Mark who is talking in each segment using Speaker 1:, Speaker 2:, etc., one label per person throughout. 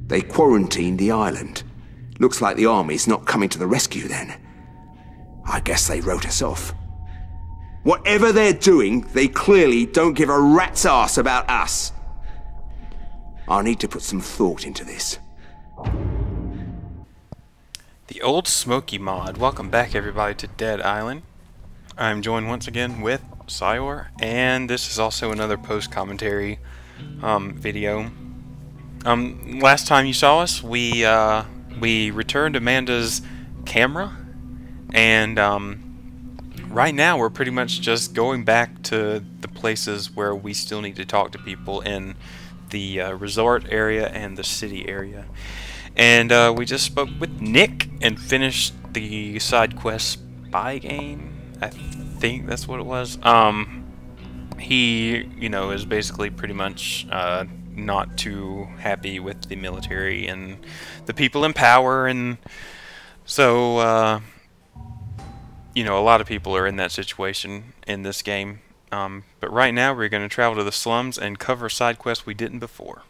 Speaker 1: They quarantined the island. Looks like the army's not coming to the rescue then. I guess they wrote us off. Whatever they're doing, they clearly don't give a rat's ass about us. I need to put some thought into this.
Speaker 2: The Old Smoky Mod. Welcome back, everybody, to Dead Island. I'm joined once again with Syor, and this is also another post-commentary video. Last time you saw us, we returned Amanda's camera, and right now we're pretty much just going back to the places where we still need to talk to people in the resort area and the city area. And we just spoke with Nick and finished the side quest spy game. I think that's what it was. He, you know, is basically pretty much not too happy with the military and the people in power, and so you know, a lot of people are in that situation in this game. But right now we're going to travel to the slums and cover side quests we didn't before.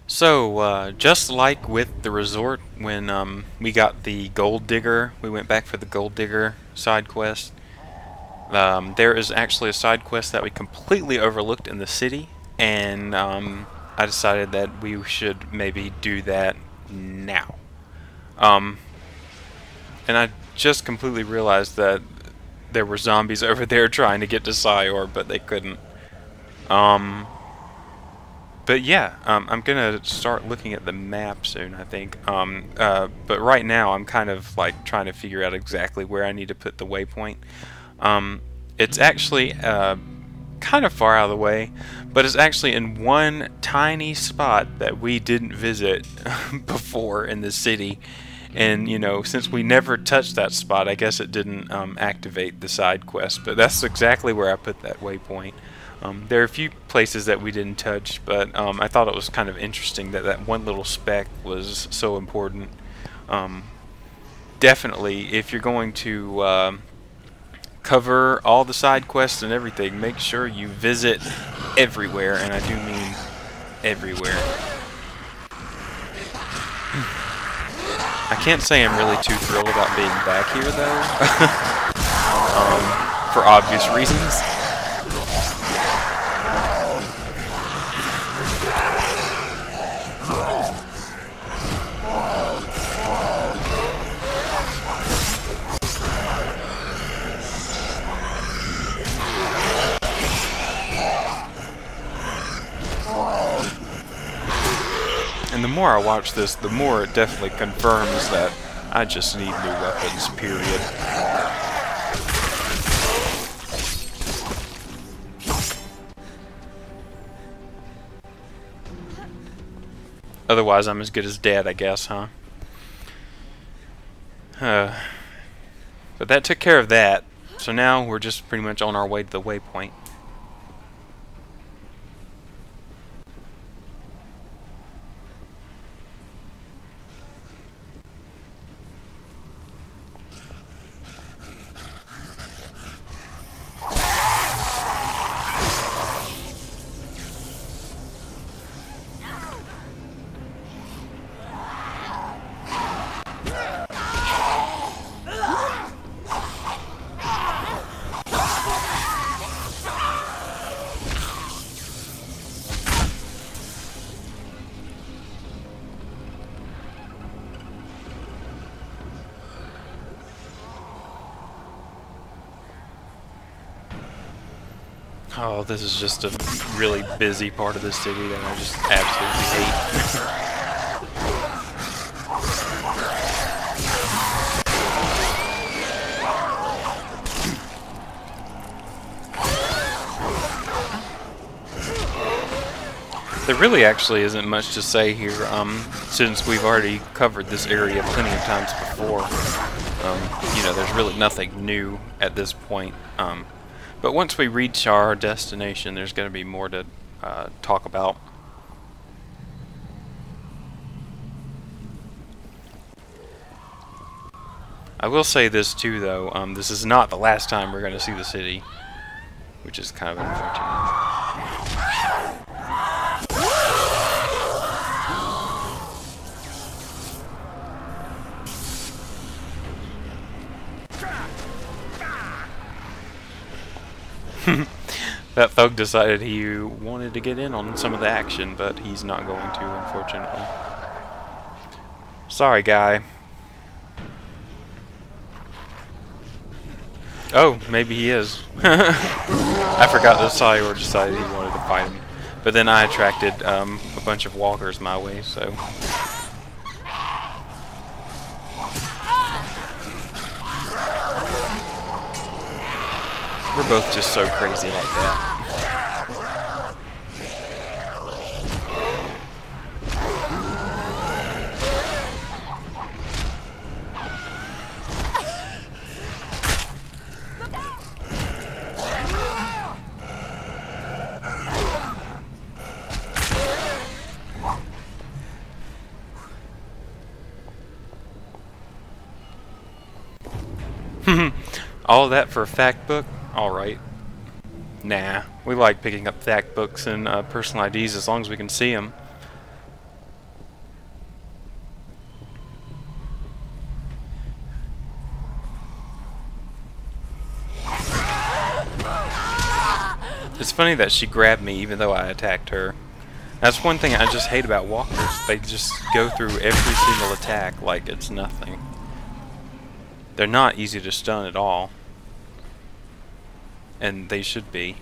Speaker 2: So, just like with the resort, when we got the gold digger, we went back for the gold digger side quest. There is actually a side quest that we completely overlooked in the city, and I decided that we should maybe do that now. And I just completely realized that there were zombies over there trying to get to Syor, but they couldn't. But yeah, I'm gonna start looking at the map soon, I think. But right now, I'm kind of like trying to figure out exactly where I need to put the waypoint. It's actually kind of far out of the way, but it's actually in one tiny spot that we didn't visit before in the city. And you know, since we never touched that spot, I guess it didn't activate the side quest. But that's exactly where I put that waypoint. There are a few places that we didn't touch, but I thought it was kind of interesting that that one little speck was so important. Definitely, if you're going to cover all the side quests and everything, make sure you visit everywhere, and I do mean everywhere. I can't say I'm really too thrilled about being back here, though, for obvious reasons. And the more I watch this, the more it definitely confirms that I just need new weapons, period. Otherwise, I'm as good as dead, I guess, huh? But that took care of that. So now we're just pretty much on our way to the waypoint. Oh, this is just a really busy part of the city that I just absolutely hate. There really actually isn't much to say here, since we've already covered this area plenty of times before. You know, there's really nothing new at this point. But once we reach our destination, there's going to be more to talk about. I will say this too, though. This is not the last time we're going to see the city, which is kind of unfortunate. That thug decided he wanted to get in on some of the action, but he's not going to, unfortunately. Sorry, guy. Oh, maybe he is. I forgot that Sayor decided he wanted to fight him. But then I attracted a bunch of walkers my way, so... We're both just so crazy like that. All that for a fact book? Alright. Nah, we like picking up fact books and personal IDs as long as we can see them. It's funny that she grabbed me even though I attacked her. That's one thing I just hate about walkers. They just go through every single attack like it's nothing. They're not easy to stun at all. And they should be.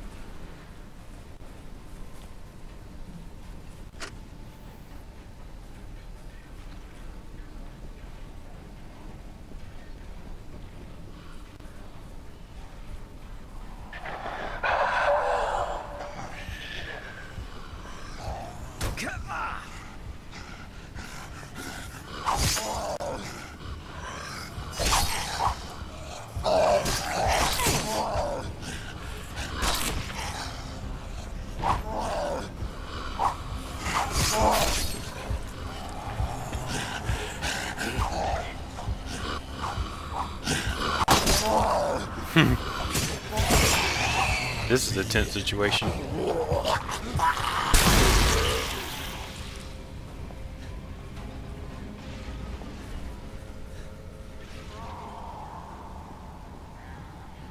Speaker 2: This is a tense situation.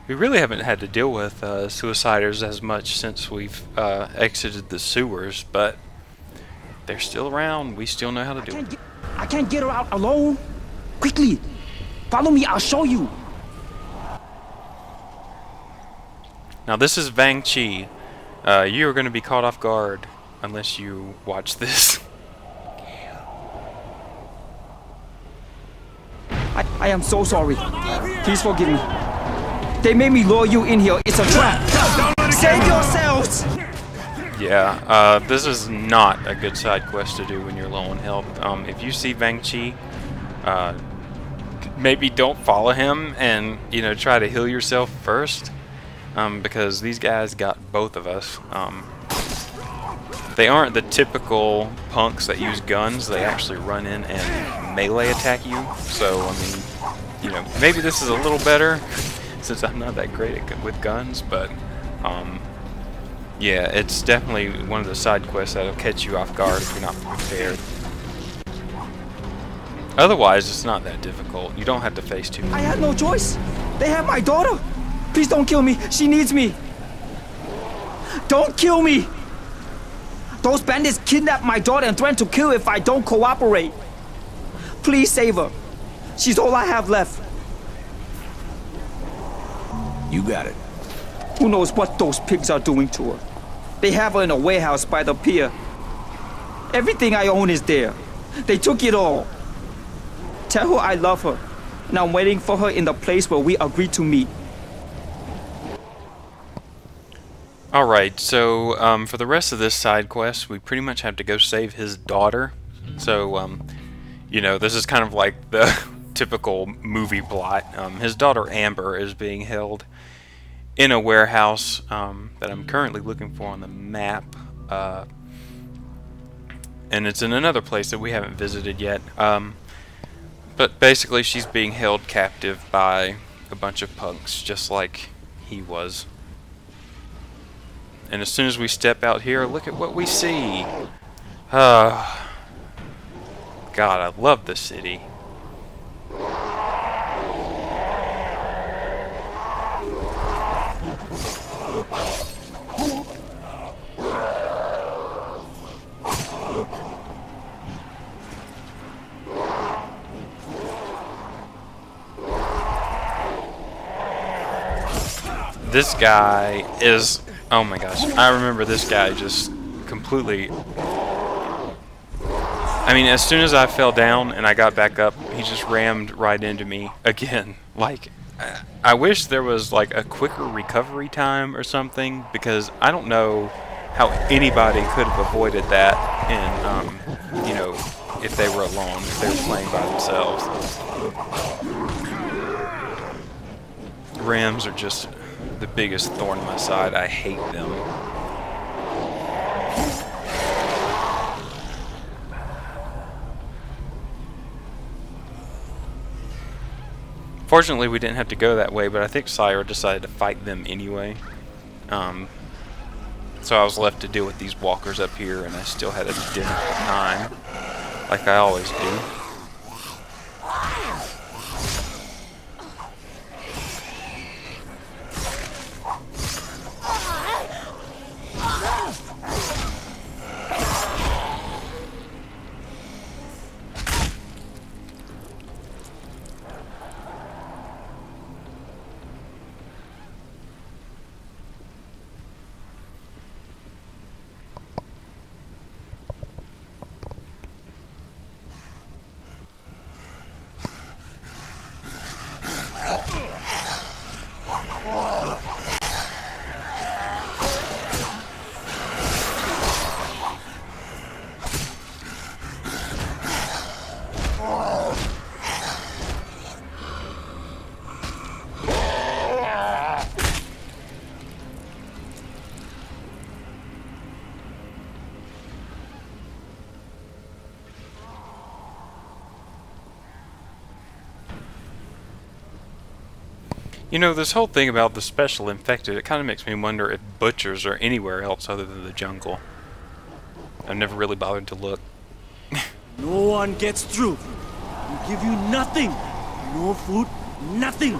Speaker 2: We really haven't had to deal with suiciders as much since we've exited the sewers, but they're still around. We still know how to do it.
Speaker 3: I can't get her out alone. Quickly, follow me. I'll show you.
Speaker 2: Now this is Vang Chi. You are going to be caught off guard unless you watch this.
Speaker 3: I am so sorry. Please forgive me. They made me lure you in here. It's a trap. Save yourselves!
Speaker 2: Yeah, this is not a good side quest to do when you're low on health. If you see Vang Chi, maybe don't follow him and, you know, try to heal yourself first. Because these guys got both of us. They aren't the typical punks that use guns. They actually run in and melee attack you. So, I mean, you know, maybe this is a little better since I'm not that great with guns, but yeah, it's definitely one of the side quests that'll catch you off guard if you're not prepared. Otherwise, it's not that difficult. You don't have to face too many.
Speaker 3: I had no choice. They have my daughter. Please don't kill me. She needs me. Don't kill me. Those bandits kidnapped my daughter and threatened to kill if I don't cooperate. Please save her. She's all I have left.
Speaker 1: You got it.
Speaker 3: Who knows what those pigs are doing to her? They have her in a warehouse by the pier. Everything I own is there. They took it all. Tell her I love her, and I'm waiting for her in the place where we agreed to meet.
Speaker 2: Alright, so for the rest of this side quest, we pretty much have to go save his daughter. So, you know, this is kind of like the typical movie plot. His daughter Amber is being held in a warehouse that I'm currently looking for on the map. And it's in another place that we haven't visited yet. But basically she's being held captive by a bunch of punks, just like he was. And as soon as we step out here, look at what we see. God, I love the city. This guy is... Oh my gosh, I remember this guy just completely... I mean, as soon as I fell down and I got back up, he just rammed right into me again. Like, I wish there was like a quicker recovery time or something, because I don't know how anybody could have avoided that in, you know, if they were alone, if they were playing by themselves. Rams are just the biggest thorn in my side. I hate them. Fortunately, we didn't have to go that way, but I think Sire decided to fight them anyway. So I was left to deal with these walkers up here, and I still had a difficult time, like I always do. You know, this whole thing about the special infected, it kind of makes me wonder if butchers are anywhere else other than the jungle. I've never really bothered to look.
Speaker 4: No one gets through. We give you nothing. No food, nothing.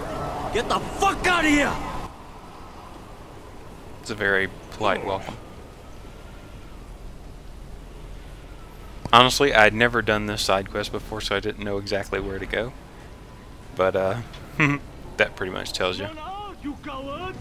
Speaker 4: Get the fuck out of here!
Speaker 2: It's a very polite welcome. Honestly, I'd never done this side quest before, so I didn't know exactly where to go. But, that pretty much tells you.
Speaker 4: You coward!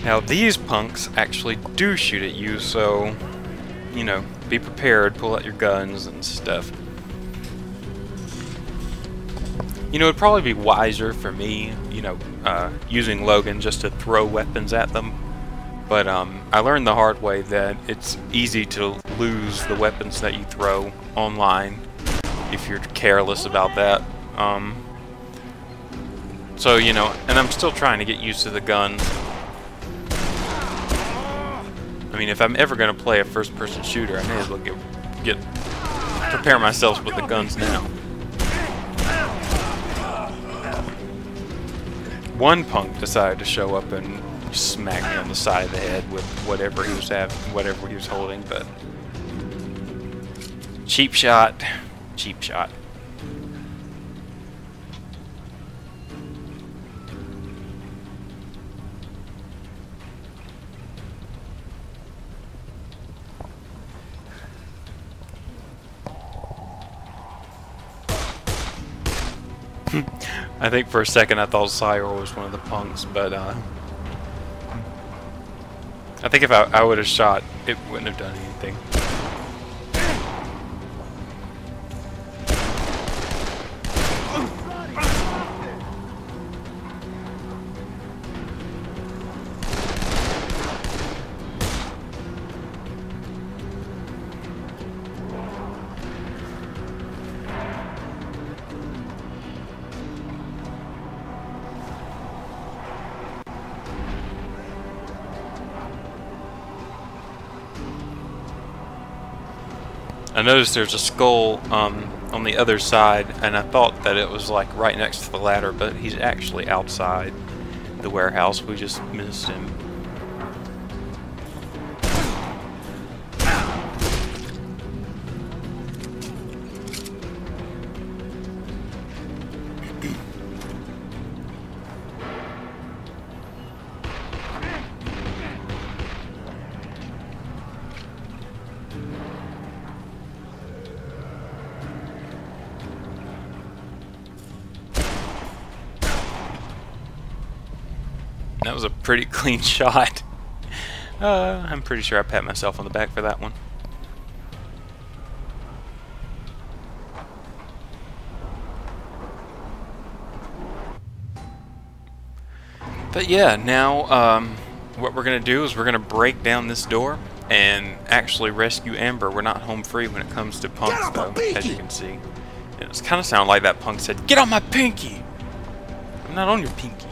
Speaker 2: Now these punks actually do shoot at you, so, you know, be prepared, pull out your guns and stuff. You know, it'd probably be wiser for me, you know, using Logan just to throw weapons at them. But I learned the hard way that it's easy to lose the weapons that you throw online if you're careless about that. So, you know, and I'm still trying to get used to the guns. I mean, if I'm ever going to play a first-person shooter, I may as well prepare myself with the guns now. One punk decided to show up and smack me on the side of the head with whatever he was holding, but cheap shot, cheap shot. I think for a second I thought Sire was one of the punks, but I think if I would have shot, it wouldn't have done anything. I noticed there's a skull on the other side, and I thought that it was like right next to the ladder, but he's actually outside the warehouse. We just missed him. That was a pretty clean shot. I'm pretty sure I pat myself on the back for that one. But yeah, now what we're going to do is we're going to break down this door and actually rescue Amber. We're not home free when it comes to punks, though, as you can see. And it's kind of sounded like that punk said, "Get on my pinky!" I'm not on your pinky.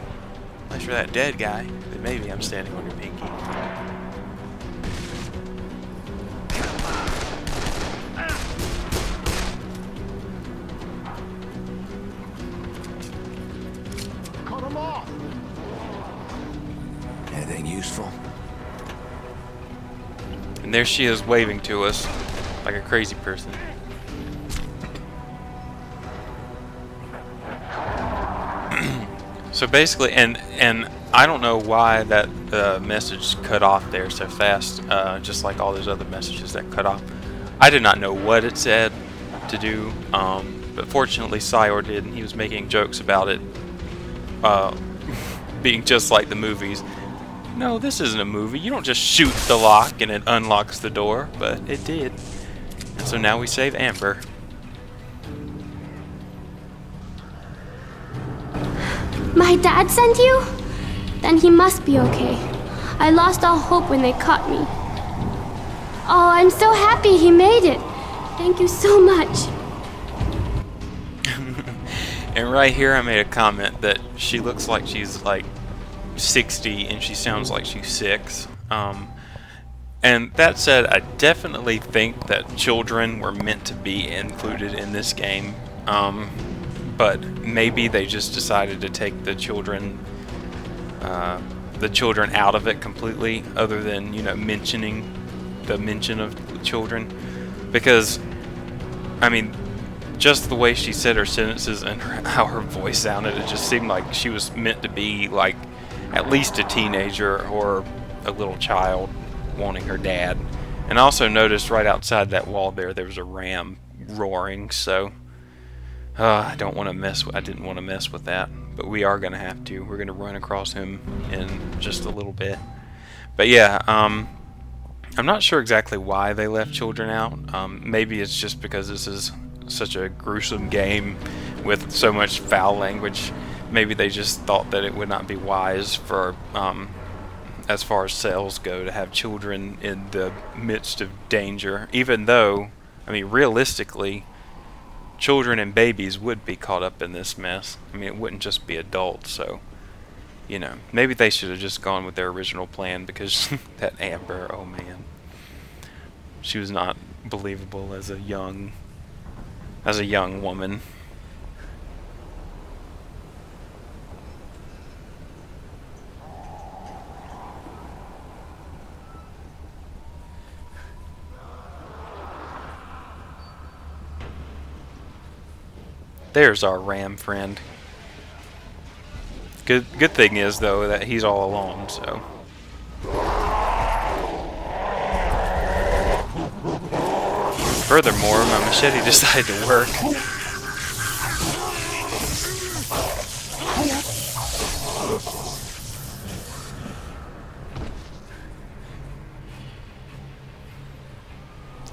Speaker 2: Unless you're that dead guy, then maybe I'm standing on your pinky.
Speaker 1: Cut him off. Anything useful?
Speaker 2: And there she is waving to us like a crazy person. So basically, and I don't know why that message cut off there so fast, just like all those other messages that cut off. I did not know what it said to do, but fortunately Syor did, and he was making jokes about it being just like the movies. No, this isn't a movie. You don't just shoot the lock and it unlocks the door, but it did. And so now we save Amber.
Speaker 5: My dad sent you? Then he must be okay. I lost all hope when they caught me. Oh, I'm so happy he made it. Thank you so much.
Speaker 2: And right here I made a comment that she looks like she's like 60 and she sounds like she's 6. And that said, I definitely think that children were meant to be included in this game. But maybe they just decided to take the children out of it completely, other than, you know, mentioning the mention of children. Because, I mean, just the way she said her sentences and how her voice sounded, it just seemed like she was meant to be like at least a teenager or a little child wanting her dad. And I also noticed right outside that wall there was a ram roaring, so I didn't want to mess with that, but we are going to have to. We're going to run across him in just a little bit. But yeah, I'm not sure exactly why they left children out. Maybe it's just because this is such a gruesome game with so much foul language. Maybe they just thought that it would not be wise for, as far as sales go, to have children in the midst of danger, even though, I mean, realistically, children and babies would be caught up in this mess. I mean, it wouldn't just be adults, so, you know, maybe they should have just gone with their original plan, because that Amber, oh man, she was not believable as a young woman. There's our ram friend. Good thing is, though, that he's all alone, so. Furthermore, my machete decided to work.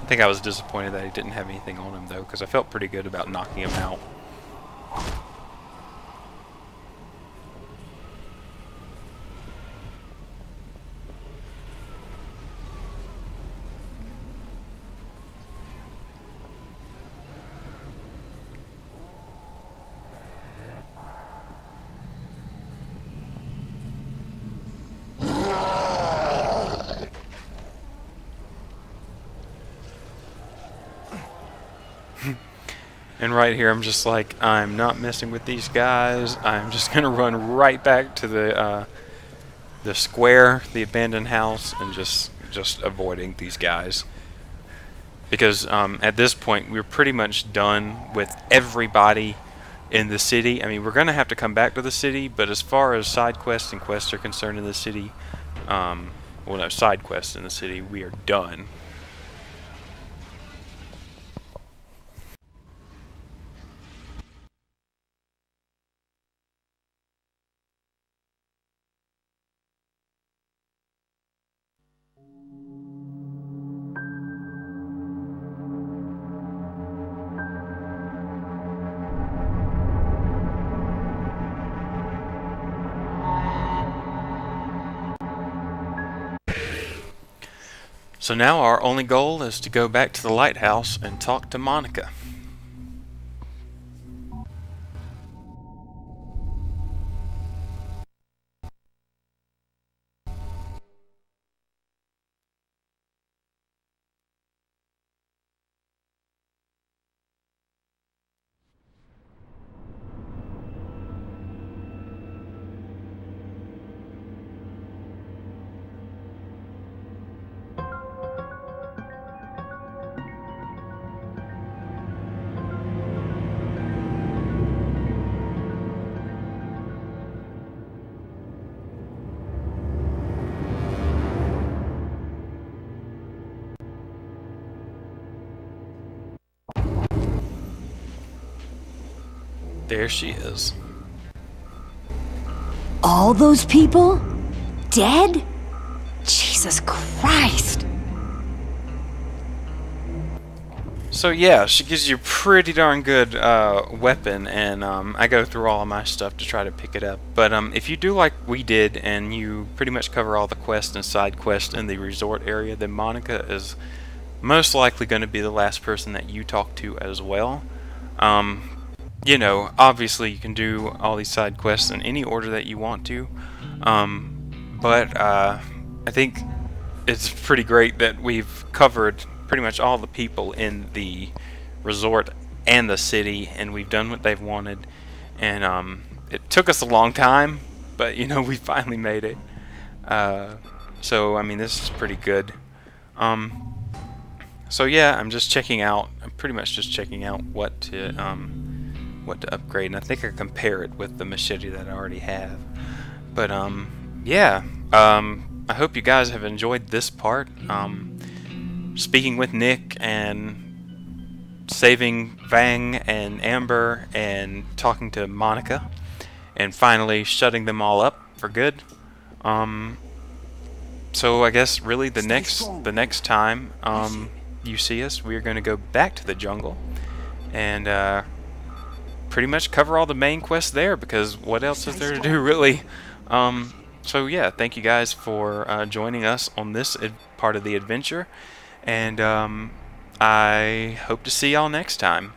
Speaker 2: think I was disappointed that he didn't have anything on him, though, because I felt pretty good about knocking him out. And right here, I'm just like, I'm not messing with these guys. I'm just gonna run right back to the square, the abandoned house, and just avoiding these guys. Because at this point, we're pretty much done with everybody in the city. I mean, we're gonna have to come back to the city, but as far as side quests and quests are concerned in the city, well, no, side quests in the city, we are done. So now our only goal is to go back to the lighthouse and talk to Monica. There she is.
Speaker 6: All those people? Dead? Jesus Christ.
Speaker 2: So yeah, she gives you a pretty darn good weapon, and I go through all of my stuff to try to pick it up. But if you do like we did, and you pretty much cover all the quests and side quests in the resort area, then Monica is most likely going to be the last person that you talk to as well. You know, obviously you can do all these side quests in any order that you want to, but I think it's pretty great that we've covered pretty much all the people in the resort and the city, and we've done what they've wanted. And it took us a long time, but you know, we finally made it. So I mean, this is pretty good. So yeah, I'm pretty much just checking out what to upgrade, and I think I compare it with the machete that I already have. But yeah, I hope you guys have enjoyed this part. Speaking with Nick and saving Vang and Amber and talking to Monica and finally shutting them all up for good. So I guess really the next time you see us, we're going to go back to the jungle and pretty much cover all the main quests there, because what else is there to do, really? So yeah, thank you guys for joining us on this part of the adventure, and I hope to see y'all next time.